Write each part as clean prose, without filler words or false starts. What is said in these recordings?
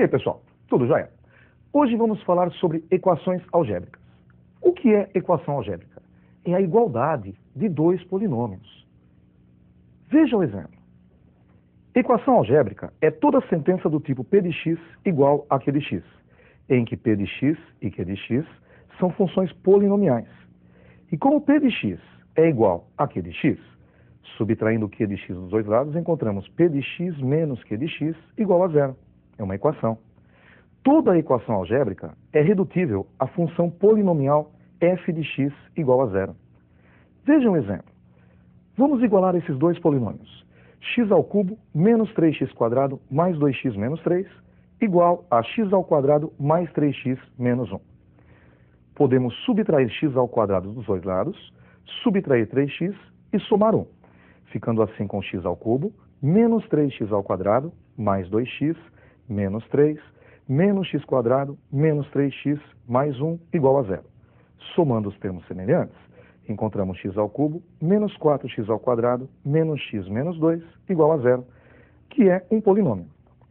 E aí, pessoal, tudo jóia? Hoje vamos falar sobre equações algébricas. O que é equação algébrica? É a igualdade de dois polinômios. Veja o exemplo. Equação algébrica é toda sentença do tipo P de x igual a Q de x, em que P de x e Q de x são funções polinomiais. E como P de x é igual a Q de x, subtraindo Q de x dos dois lados, encontramos P de x menos Q de x igual a zero. É uma equação. Toda equação algébrica é redutível à função polinomial f de x igual a zero. Veja um exemplo. Vamos igualar esses dois polinômios. X ao cubo menos 3x quadrado mais 2x menos 3 igual a x ao quadrado mais 3x menos 1. Podemos subtrair x ao quadrado dos dois lados, subtrair 3x e somar 1, ficando assim com x ao cubo menos 3x ao quadrado mais 2x menos 3 menos x quadrado menos 3x mais 1 igual a zero. Somando os termos semelhantes, encontramos x ao cubo menos 4x ao quadrado menos x menos 2 igual a zero, que é um polinômio,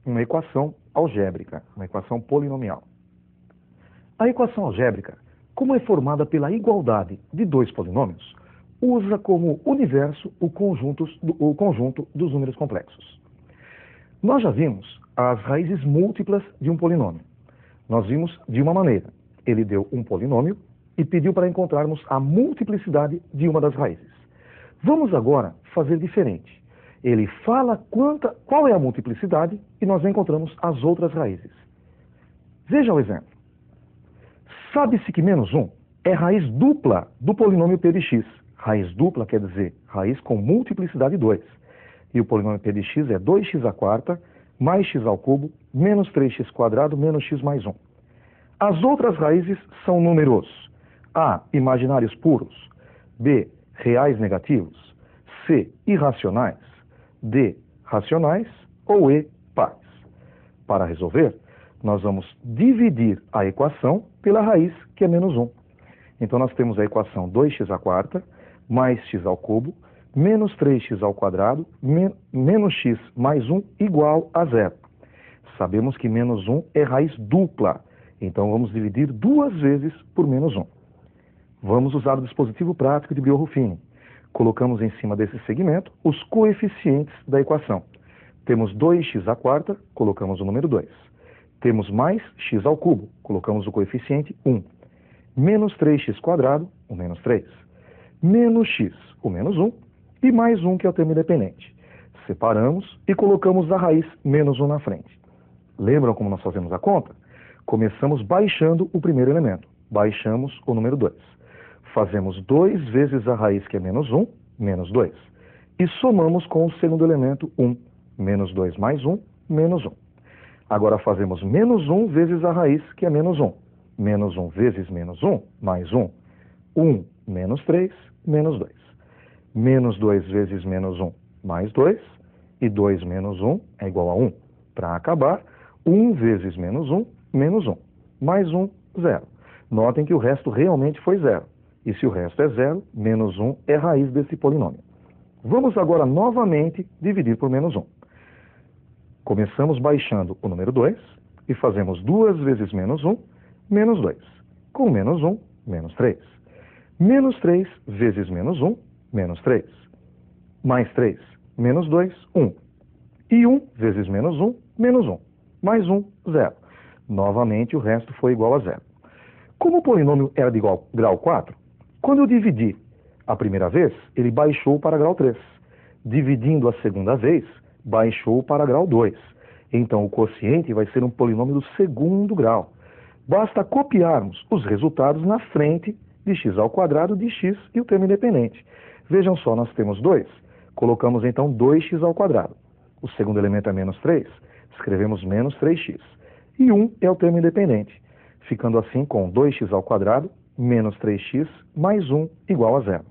uma equação algébrica, uma equação polinomial. A equação algébrica, como é formada pela igualdade de dois polinômios, usa como universo o conjunto dos números complexos. Nós já vimos as raízes múltiplas de um polinômio. Nós vimos de uma maneira. Ele deu um polinômio e pediu para encontrarmos a multiplicidade de uma das raízes. Vamos agora fazer diferente. Ele fala qual é a multiplicidade e nós encontramos as outras raízes. Veja o exemplo. Sabe-se que menos 1 é raiz dupla do polinômio P de x. Raiz dupla quer dizer raiz com multiplicidade 2. E o polinômio P de x é 2x à quarta mais x ao cubo menos 3x quadrado menos x mais 1. As outras raízes são números A, imaginários puros, B, reais negativos, C, irracionais, D, racionais ou E, pares. Para resolver, nós vamos dividir a equação pela raiz, que é menos 1. Então nós temos a equação 2x à quarta mais x ao cubo menos 3x ao quadrado menos x mais 1 igual a zero. Sabemos que menos 1 é raiz dupla, então vamos dividir duas vezes por menos 1. Vamos usar o dispositivo prático de Brio-Ruffini. Colocamos em cima desse segmento os coeficientes da equação. Temos 2x à quarta, colocamos o número 2. Temos mais x ao cubo, colocamos o coeficiente 1. Menos 3x quadrado, o menos 3. Menos x, o menos 1. E mais 1, que é o termo independente. Separamos e colocamos a raiz menos 1 na frente. Lembram como nós fazemos a conta? Começamos baixando o primeiro elemento. Baixamos o número 2. Fazemos 2 vezes a raiz, que é menos 1, menos 2. E somamos com o segundo elemento 1. Menos 2 mais 1, menos 1. Agora fazemos menos 1 vezes a raiz, que é menos 1. Menos 1 vezes menos 1, mais 1. 1 menos 3, menos 2. Menos 2 vezes menos 1, mais 2. E 2 menos 1 é igual a 1. Para acabar, 1 vezes menos 1, menos 1. Mais 1, 0. Notem que o resto realmente foi 0. E se o resto é 0, menos 1 é raiz desse polinômio. Vamos agora novamente dividir por menos 1. Começamos baixando o número 2 e fazemos 2 vezes menos 1, menos 2. Com menos 1, menos 3. Menos 3 vezes menos 1, menos 3. Mais 3, menos 2, 1. E 1 vezes menos 1, menos 1. Mais 1, 0. Novamente o resto foi igual a 0. Como o polinômio era de grau 4, quando eu dividi a primeira vez, ele baixou para grau 3. Dividindo a segunda vez, baixou para grau 2. Então o quociente vai ser um polinômio do segundo grau. Basta copiarmos os resultados na frente de x ao quadrado de x e o termo independente. Vejam só, nós temos 2. Colocamos então 2x ao quadrado. O segundo elemento é menos 3. Escrevemos menos 3x. E 1 é o termo independente. Ficando assim com 2x ao quadrado menos 3x mais 1 igual a zero.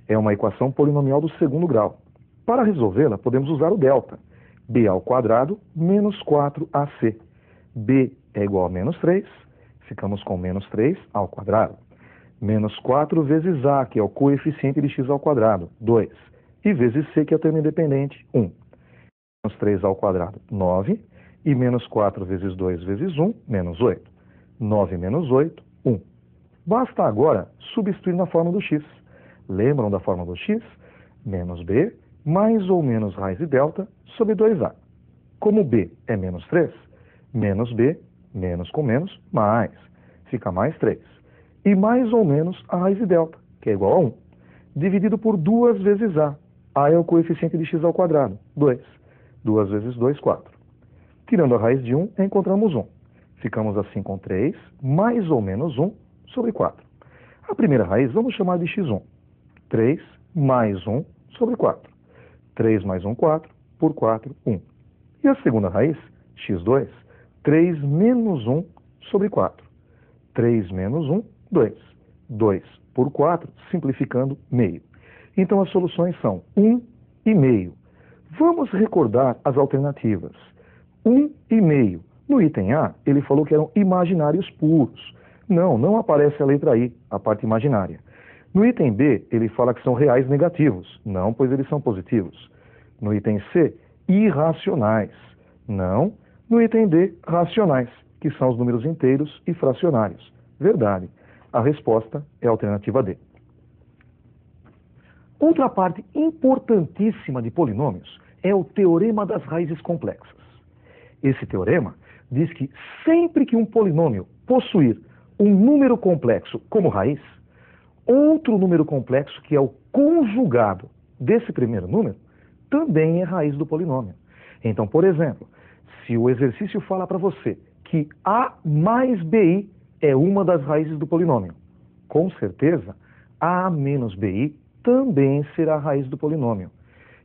É uma equação polinomial do segundo grau. Para resolvê-la, podemos usar o delta. b ao quadrado menos 4ac. b é igual a menos 3. Ficamos com menos 3 ao quadrado. Menos 4 vezes a, que é o coeficiente de x ao quadrado, 2. E vezes c, que é o termo independente, 1. Menos 3 ao quadrado, 9. E menos 4 vezes 2 vezes 1, menos 8. 9 menos 8, 1. Basta agora substituir na fórmula do x. Lembram da fórmula do x? Menos b mais ou menos raiz de delta sobre 2a. Como b é menos 3, menos b, menos com menos, mais. Fica mais 3. E mais ou menos a raiz de delta, que é igual a 1, dividido por 2 vezes a. A é o coeficiente de x ao quadrado, 2. 2 vezes 2, 4. Tirando a raiz de 1, encontramos 1. Ficamos assim com 3, mais ou menos 1, sobre 4. A primeira raiz vamos chamar de x1. 3 mais 1 sobre 4. 3 mais 1, 4, por 4, 1. E a segunda raiz, x2, 3 menos 1 sobre 4. 3 menos 1, 2. 2 por 4, simplificando, meio. Então as soluções são 1 e meio. Vamos recordar as alternativas. 1 e meio. No item A, ele falou que eram imaginários puros. Não aparece a letra I, a parte imaginária. No item B, ele fala que são reais negativos. Não, pois eles são positivos. No item C, irracionais. Não. No item D, racionais, que são os números inteiros e fracionários. Verdade. A resposta é a alternativa D. Outra parte importantíssima de polinômios é o teorema das raízes complexas. Esse teorema diz que sempre que um polinômio possuir um número complexo como raiz, outro número complexo, que é o conjugado desse primeiro número, também é raiz do polinômio. Então, por exemplo, se o exercício fala para você que A mais BI é uma das raízes do polinômio, com certeza, A menos BI também será a raiz do polinômio.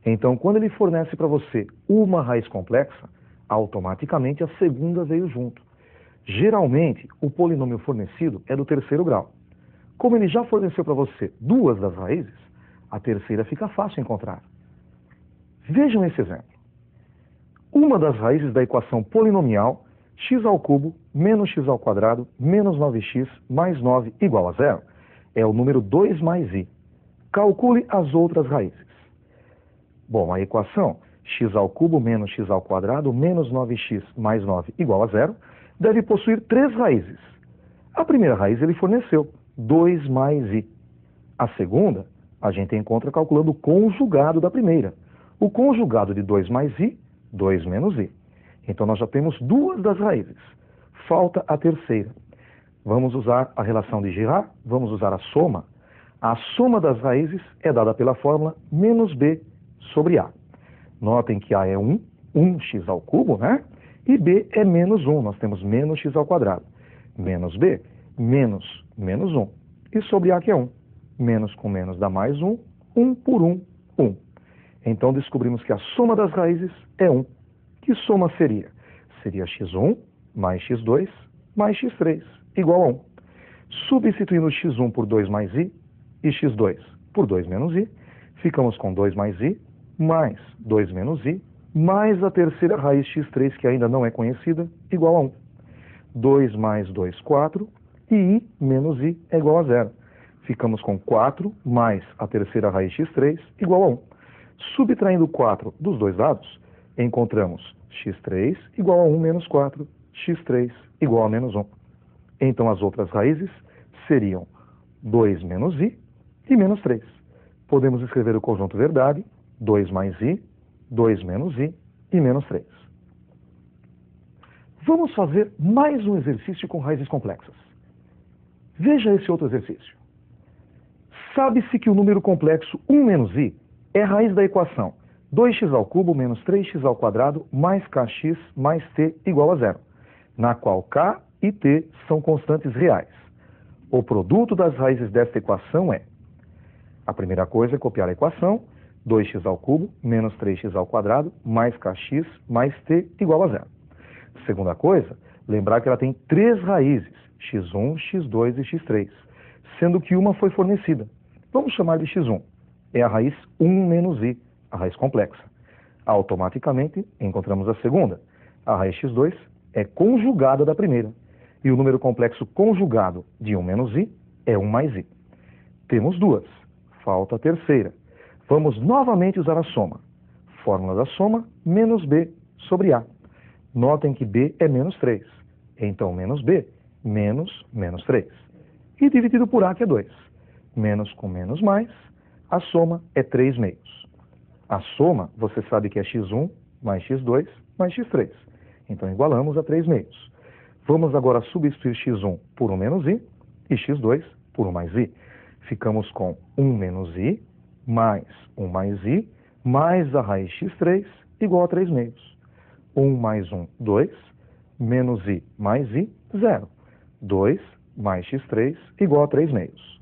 Então, quando ele fornece para você uma raiz complexa, automaticamente a segunda veio junto. Geralmente, o polinômio fornecido é do terceiro grau. Como ele já forneceu para você duas das raízes, a terceira fica fácil encontrar. Vejam esse exemplo. Uma das raízes da equação polinomial x ao cubo menos x ao quadrado menos 9x mais 9 igual a 0 é o número 2 mais i. Calcule as outras raízes. Bom, a equação x ao cubo menos x ao quadrado menos 9x mais 9 igual a 0 deve possuir três raízes. A primeira raiz ele forneceu, 2 mais i. A segunda, a gente encontra calculando o conjugado da primeira. O conjugado de 2 mais i, 2 menos i. Então nós já temos duas das raízes. Falta a terceira. Vamos usar a relação de Girard, vamos usar a soma. A soma das raízes é dada pela fórmula menos b sobre a. Notem que a é 1, 1x ao cubo, né? E b é menos 1, nós temos menos x ao quadrado. Menos b, menos 1. E sobre a que é 1. Menos com menos dá mais 1, 1 por 1, 1. Então descobrimos que a soma das raízes é 1. Que soma seria? Seria x1 mais x2 mais x3 igual a 1. Substituindo x1 por 2 mais i e x2 por 2 menos i, ficamos com 2 mais i mais 2 menos i mais a terceira raiz x3, que ainda não é conhecida, igual a 1. 2 mais 2, 4, e i menos i é igual a 0. Ficamos com 4 mais a terceira raiz x3 igual a 1. Subtraindo 4 dos dois lados, encontramos x3 igual a 1 menos 4, x3 igual a menos 1. Então as outras raízes seriam 2 menos i e menos 3. Podemos escrever o conjunto verdade, 2 mais i, 2 menos i e menos 3. Vamos fazer mais um exercício com raízes complexas. Veja esse outro exercício. Sabe-se que o número complexo 1 menos i é a raiz da equação 2x ao cubo menos 3x ao quadrado mais kx mais t igual a 0, na qual k e t são constantes reais. O produto das raízes desta equação é: a primeira coisa é copiar a equação 2x ao cubo menos 3x ao quadrado mais kx mais t igual a 0. Segunda coisa, lembrar que ela tem três raízes, x1, x2 e x3, sendo que uma foi fornecida. Vamos chamar de x1. É a raiz 1 menos i, a raiz complexa. Automaticamente, encontramos a segunda. A raiz x2 é conjugada da primeira. E o número complexo conjugado de 1 menos i é 1 mais i. Temos duas. Falta a terceira. Vamos novamente usar a soma. Fórmula da soma, menos b sobre a. Notem que b é menos 3. Então, menos b, menos 3. E dividido por a, que é 2. Menos com menos mais, a soma é 3 meios. A soma, você sabe que é x1 mais x2 mais x3. Então, igualamos a 3 meios. Vamos agora substituir x1 por 1 menos i e x2 por 1 mais i. Ficamos com 1 menos i mais 1 mais i mais a raiz x3 igual a 3 meios. 1 mais 1, 2, menos i mais i, 0. 2 mais x3 igual a 3 meios.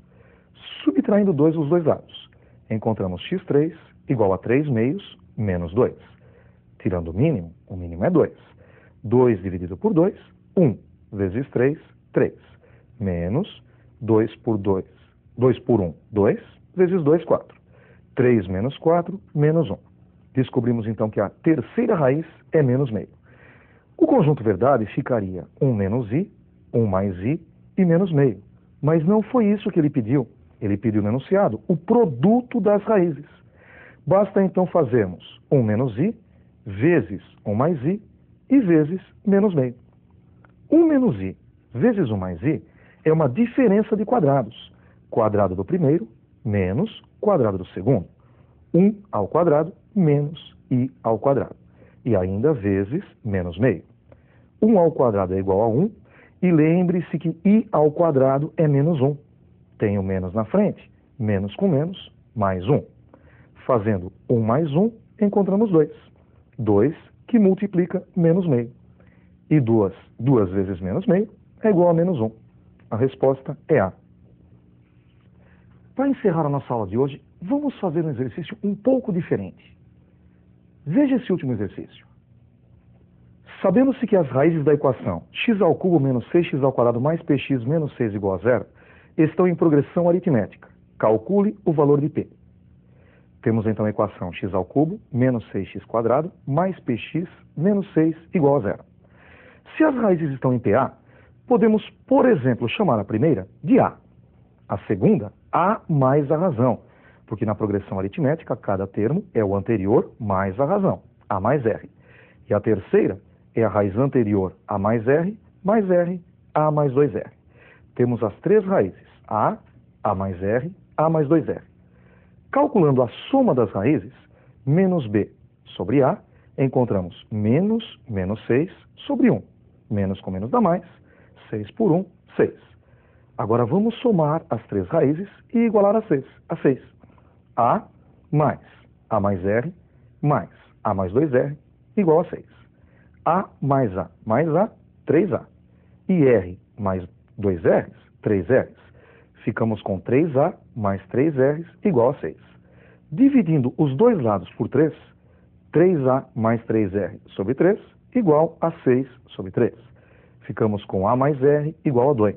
Subtraindo 2 os dois lados, encontramos x3 igual a 3 meios menos 2. Tirando o mínimo é 2. 2 dividido por 2, 1 vezes 3, 3. Menos 2 por 2, 2 por 1, 2, vezes 2, 4. 3 menos 4, menos 1. Descobrimos então que a terceira raiz é menos meio. O conjunto verdade ficaria 1 menos i, 1 mais i e menos meio. Mas não foi isso que ele pediu. Ele pediu no enunciado o produto das raízes. Basta então fazermos 1 menos i vezes 1 mais i e vezes menos meio. 1 menos i vezes 1 mais i é uma diferença de quadrados. Quadrado do primeiro menos quadrado do segundo. 1 ao quadrado menos i ao quadrado. E ainda vezes menos meio. 1 ao quadrado é igual a 1. E lembre-se que i ao quadrado é menos 1. Tenho menos na frente. Menos com menos, mais 1. Fazendo 1 mais 1, encontramos 2. 2 que multiplica menos meio. E 2 vezes menos meio é igual a menos 1. A resposta é A. Para encerrar a nossa aula de hoje, vamos fazer um exercício um pouco diferente. Veja esse último exercício. Sabendo-se que as raízes da equação x ao cubo menos 6x ao quadrado mais px menos 6 igual a 0 estão em progressão aritmética. Calcule o valor de p. Temos então a equação x ao cubo menos 6x quadrado mais px menos 6 igual a 0. Se as raízes estão em PA, podemos, por exemplo, chamar a primeira de A. A segunda, A mais a razão, porque na progressão aritmética, cada termo é o anterior mais a razão, A mais R. E a terceira é a raiz anterior, A mais R, A mais 2R. Temos as três raízes, A mais R, A mais 2R. Calculando a soma das raízes, menos B sobre A, encontramos menos 6 sobre 1. Menos com menos dá mais, 6 por 1, 6. Agora vamos somar as três raízes e igualar a 6. A mais R, mais A mais 2R, igual a 6. A, 3A. E R mais 2R's, 3R's. Ficamos com 3A mais 3R's igual a 6. Dividindo os dois lados por 3, 3A mais 3R sobre 3 igual a 6 sobre 3. Ficamos com A mais R igual a 2.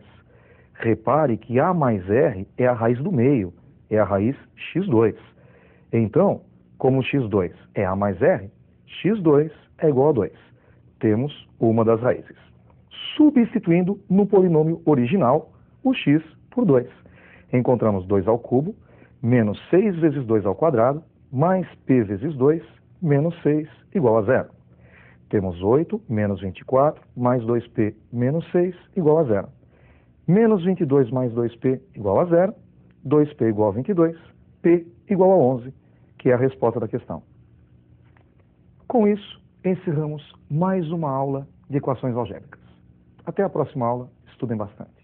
Repare que A mais R é a raiz do meio, é a raiz x2. Então, como x2 é A mais R, x2 é igual a 2. Temos uma das raízes. Substituindo no polinômio original o x por 2. Encontramos 2 ao cubo, menos 6 vezes 2 ao quadrado, mais p vezes 2, menos 6 igual a 0. Temos 8 menos 24 mais 2p menos 6 igual a 0. Menos 22 mais 2p igual a 0. 2p igual a 22. P igual a 11, que é a resposta da questão. Com isso, encerramos mais uma aula de equações algébricas. Até a próxima aula. Estudem bastante.